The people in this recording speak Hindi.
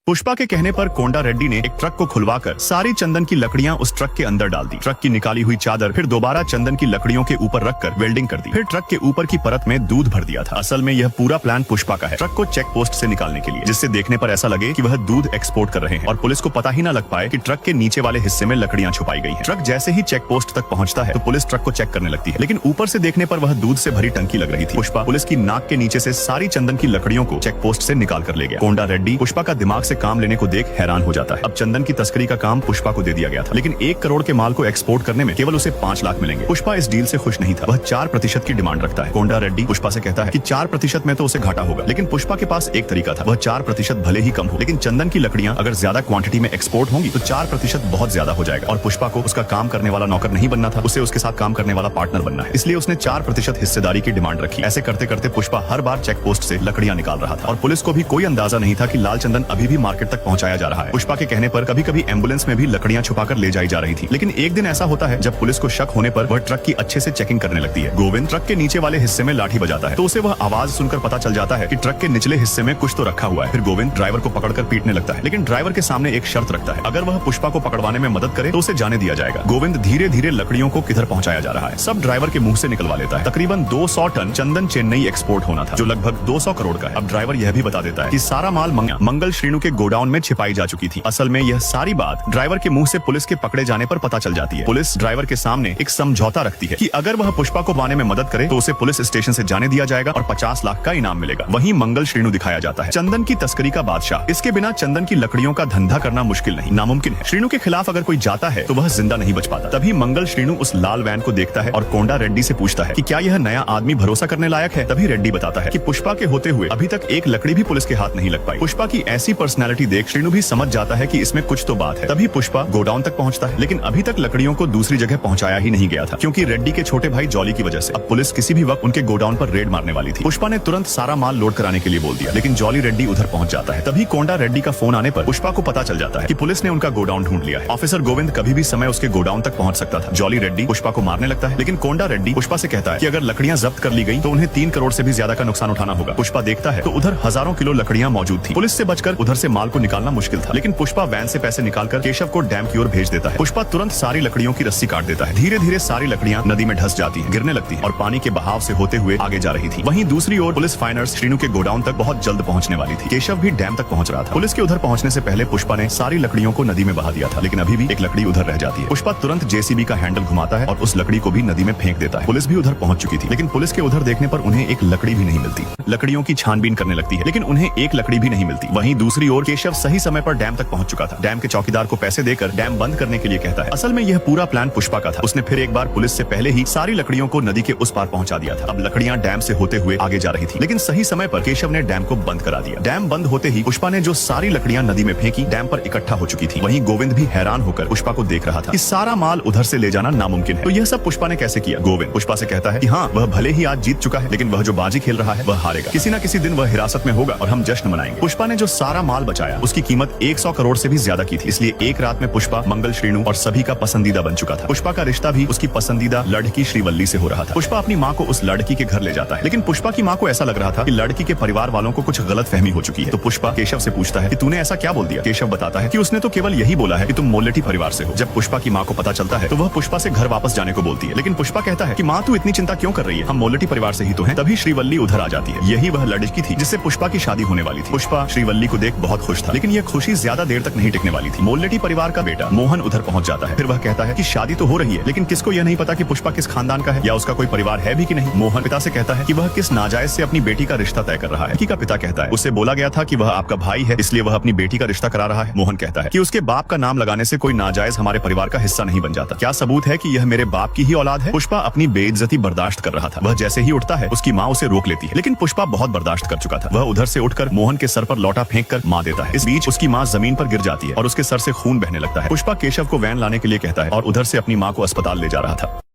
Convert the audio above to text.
पुष्पा के कहने पर कोंडा रेड्डी ने एक ट्रक को खुलवाकर सारी चंदन की लकड़ियां उस ट्रक के अंदर डाल दी। ट्रक की निकाली हुई चादर फिर दोबारा चंदन की लकड़ियों के ऊपर रखकर वेल्डिंग कर दी। फिर ट्रक के ऊपर की परत में दूध भर दिया था। असल में यह पूरा प्लान पुष्पा का है, ट्रक को चेक पोस्ट से निकालने के लिए, जिससे देखने पर ऐसा लगे कि वह दूध एक्सपोर्ट कर रहे हैं और पुलिस को पता ही न लग पाए कि ट्रक के नीचे वाले हिस्से में लकड़ियां छुपाई गई हैं। ट्रक जैसे ही चेक पोस्ट तक पहुंचता है तो पुलिस ट्रक को चेक करने लगती है, लेकिन ऊपर से देखने पर वह दूध से भरी टंकी लग रही थी। पुष्पा पुलिस की नाक के नीचे से सारी चंदन की लकड़ियों को चेक पोस्ट से निकाल कर ले गया। कोंडा रेड्डी पुष्पा का दिमाग से काम लेने को देख हैरान हो जाता है। अब चंदन की तस्करी का काम पुष्पा को दे दिया गया था, लेकिन 1 करोड़ के माल को एक्सपोर्ट करने में केवल उसे 5 लाख मिलेंगे। पुष्पा इस डील से खुश नहीं था, वह 4% की डिमांड रखता है। कोंडा रेड्डी पुष्पा से कहता है कि 4% में तो उसे घाटा होगा, लेकिन पुष्पा के पास एक तरीका था, वह 4% भले ही कम हो, लेकिन चंदन की लकड़ियां अगर ज्यादा क्वांटिटी में एक्सपोर्ट होंगी तो 4% बहुत ज्यादा हो जाएगा। और पुष्पा को उसका काम करने वाला नौकर नहीं बनना था, उसे उसके साथ काम करने वाला पार्टनर बनना है, इसलिए उसने 4% हिस्सेदारी की डिमांड रखी। ऐसे करते करते पुष्पा हर बार चेक पोस्ट से लकड़ियां निकाल रहा था और पुलिस को भी कोई अंदाजा नहीं था कि लाल चंदन अभी भी मार्केट तक पहुंचाया जा रहा है। पुष्पा के कहने पर कभी-कभी एम्बुलेंस में भी लकड़ियां छुपाकर ले जाई जा रही थी, लेकिन एक दिन ऐसा होता है जब पुलिस को शक होने पर वह ट्रक की अच्छे से चेकिंग करने लगती है। गोविंद ट्रक के नीचे वाले हिस्से में लाठी बजाता है तो उसे वह आवाज सुनकर पता चल जाता है कि ट्रक के निचले हिस्से में कुछ तो रखा हुआ है। फिर गोविंद ड्राइवर को पकड़कर पीटने लगता है, लेकिन ड्राइवर के सामने एक शर्त रखता है, अगर वह पुष्पा को पकड़वाने में मदद करे तो उसे जाने दिया जाएगा। गोविंद धीरे धीरे लकड़ियों को किधर पहुंचाया जा रहा है सब ड्राइवर के मुंह से निकलवा लेता है। तकरीबन 200 टन चंदन चेन्नई एक्सपोर्ट होना था, जो लगभग 200 करोड़ का है। अब ड्राइवर यह भी बता देता है कि सारा माल मंगल श्रीनु के गोडाउन में छिपाई जा चुकी थी। असल में यह सारी बात ड्राइवर के मुंह से पुलिस के पकड़े जाने पर पता चल जाती है। पुलिस ड्राइवर के सामने एक समझौता रखती है कि अगर वह पुष्पा को पाने में मदद करे तो उसे पुलिस स्टेशन से जाने दिया जाएगा और 50 लाख का इनाम मिलेगा। वहीं मंगल श्रीनु दिखाया जाता है, चंदन की तस्करी का बादशाह। इसके बिना चंदन की लकड़ियों का धंधा करना मुश्किल नहीं, नामुमकिन है। श्रीनु के खिलाफ अगर कोई जाता है तो वह जिंदा नहीं बच पाता। तभी मंगल श्रीनु उस लाल वैन को देखता है और कोंडा रेड्डी से पूछता है कि क्या यह नया आदमी भरोसा करने लायक है। तभी रेड्डी बताता है कि पुष्पा के होते हुए अभी तक एक लकड़ी भी पुलिस के हाथ नहीं लग पाई। पुष्पा की ऐसी पर्सनैलिटी देख श्रीनु भी समझ जाता है कि इसमें कुछ तो बात है। तभी पुष्पा गोडाउन तक पहुंचता है, लेकिन अभी तक लकड़ियों को दूसरी जगह पहुंचाया ही नहीं गया था, क्योंकि रेड्डी के छोटे भाई जॉली की वजह से अब पुलिस किसी भी वक्त उनके गोडाउन पर रेड मारने वाली थी। पुष्पा ने तुरंत सारा माल लोड कराने के लिए बोल दिया, लेकिन जॉली रेड्डी उधर पहुंच जाता है। तभी कोंडा रेड्डी का फोन आने पर पुष्पा को पता चल जाता है कि पुलिस ने उनका गोडाउन ढूंढ लिया है। ऑफिसर गोविंद कभी भी समय उसके गोडाउन तक पहुंच सकता था। जॉली रेड्डी पुष्पा को मारने लगता है, लेकिन कोंडा रेड्डी पुष्पा से कहता है कि अगर लकड़ियां जब्त कर ली गई तो उन्हें 3 करोड़ से भी ज्यादा का नुकसान उठाना होगा। पुष्पा देखता है तो उधर हजारों किलो लकड़ियां मौजूद थी। पुलिस से बचकर उधर से माल को निकालना मुश्किल था, लेकिन पुष्पा वैन से पैसे निकालकर केशव को डैम की ओर भेज देता है। पुष्पा तुरंत सारी लकड़ियों की रस्सी काट देता है। धीरे धीरे सारी लकड़ियां नदी में धंस जाती हैं, गिरने लगती हैं और पानी के बहाव से होते हुए आगे जा रही थी। वहीं दूसरी ओर पुलिस फाइनर्स श्रीनु के गोडाउन तक बहुत जल्द पहुंचने वाली थी। केशव भी डैम तक पहुंच रहा था। पुलिस के उधर पहुंचने से पहले पुष्पा ने सारी लकड़ियों को नदी में बहा दिया था, लेकिन अभी भी एक लकड़ी उधर रह जाती है। पुष्पा तुरंत जेसीबी का हैंडल घुमाता है और उस लकड़ी को भी नदी में फेंक देता है। पुलिस भी उधर पहुंच चुकी थी, लेकिन पुलिस के उधर देखने पर उन्हें एक लकड़ी भी नहीं मिलती। लकड़ियों की छानबीन करने लगती है, लेकिन उन्हें एक लकड़ी भी नहीं मिलती। वहीं दूसरी ओर केशव सही समय पर डैम तक पहुंच चुका था। डैम के चौकीदार को पैसे देकर डैम बंद करने के लिए कहता है। असल में यह पूरा प्लान पुष्पा का था। उसने फिर एक बार पुलिस से पहले ही सारी लकड़ियों को नदी के उस पार पहुंचा दिया था। अब लकड़ियां डैम से होते हुए आगे जा रही थी, लेकिन सही समय पर केशव ने डैम को बंद करा दिया। डैम बंद होते ही पुष्पा ने जो सारी लकड़ियां नदी में फेंकी डैम पर इकट्ठा हो चुकी थी। वहीं गोविंद भी हैरान होकर पुष्पा को देख रहा था कि सारा माल उधर से ले जाना नामुमकिन है। तो यह सब पुष्पा ने कैसे किया? गोविंद पुष्पा से कहता है कि हाँ, वह भले ही आज जीत चुका है, लेकिन वह जो बाजी खेल रहा है वह हारेगा। किसी न किसी दिन वह हिरासत में होगा और हम जश्न मनाएंगे। पुष्पा ने जो सारा माल बचाया उसकी कीमत 100 करोड़ से भी ज्यादा की थी, इसलिए एक रात में पुष्पा मंगल श्रीनु और सभी का पसंदीदा बन चुका था। पुष्पा का रिश्ता भी उसकी पसंदीदा लड़की श्रीवल्ली से हो रहा था। पुष्पा अपनी माँ को उस लड़की के घर ले जाता है, लेकिन पुष्पा की माँ को ऐसा लग रहा था कि लड़की के परिवार वालों को कुछ गलत फहमी हो चुकी है। तो पुष्पा केशव से पूछता है कि तूने ऐसा क्या बोल दिया? केशव बताता है कि उसने तो केवल यही बोला है कि तुम मोलेटी परिवार से हो। जब पुष्पा की माँ को पता चलता है तो वह पुष्पा से घर वापस जाने को बोलती है, लेकिन पुष्पा कहता है कि माँ तू इतनी चिंता क्यों कर रही है, हम मोलेटी परिवार से ही तो हैं। तभी श्रीवल्ली उधर आ जाती है। यही वह लड़की थी जिससे पुष्पा की शादी होने वाली थी। पुष्पा श्रीवल्ली को देख बहुत खुश था, लेकिन यह खुशी ज्यादा देर तक नहीं टिकने वाली थी। मोलेटी परिवार का बेटा मोहन उधर पहुंच जाता है। फिर वह कहता है कि शादी तो हो रही है, लेकिन किसको यह नहीं पता कि पुष्पा किस खानदान का है या उसका कोई परिवार है भी कि नहीं। मोहन पिता से कहता है कि वह किस नाजायज से अपनी बेटी का रिश्ता तय कर रहा है। लड़की का पिता कहता है उससे बोला गया था कि वह आपका भाई है, इसलिए वह अपनी बेटी का रिश्ता करा रहा है। मोहन कहता है कि उसके बाप का नाम लगाने से कोई नाजायज हमारे परिवार का हिस्सा नहीं बन जाता। क्या सबूत है कि यह मेरे बाप की ही औलाद है? पुष्पा अपनी बेइज्जती बर्दाश्त कर रहा था। वह जैसे ही उठता है उसकी माँ उसे रोक लेती है, लेकिन पुष्पा बहुत बर्दाश्त कर चुका था। वह उधर से उठकर मोहन के सर पर लौटा फेंक कर मार देता है। इस बीच उसकी माँ जमीन पर गिर जाती है और उसके सर से खून बहने लगता है। पुष्पा केशव को वैन लाने के लिए कहता है और उधर से अपनी माँ को अस्पताल ले जा रहा था।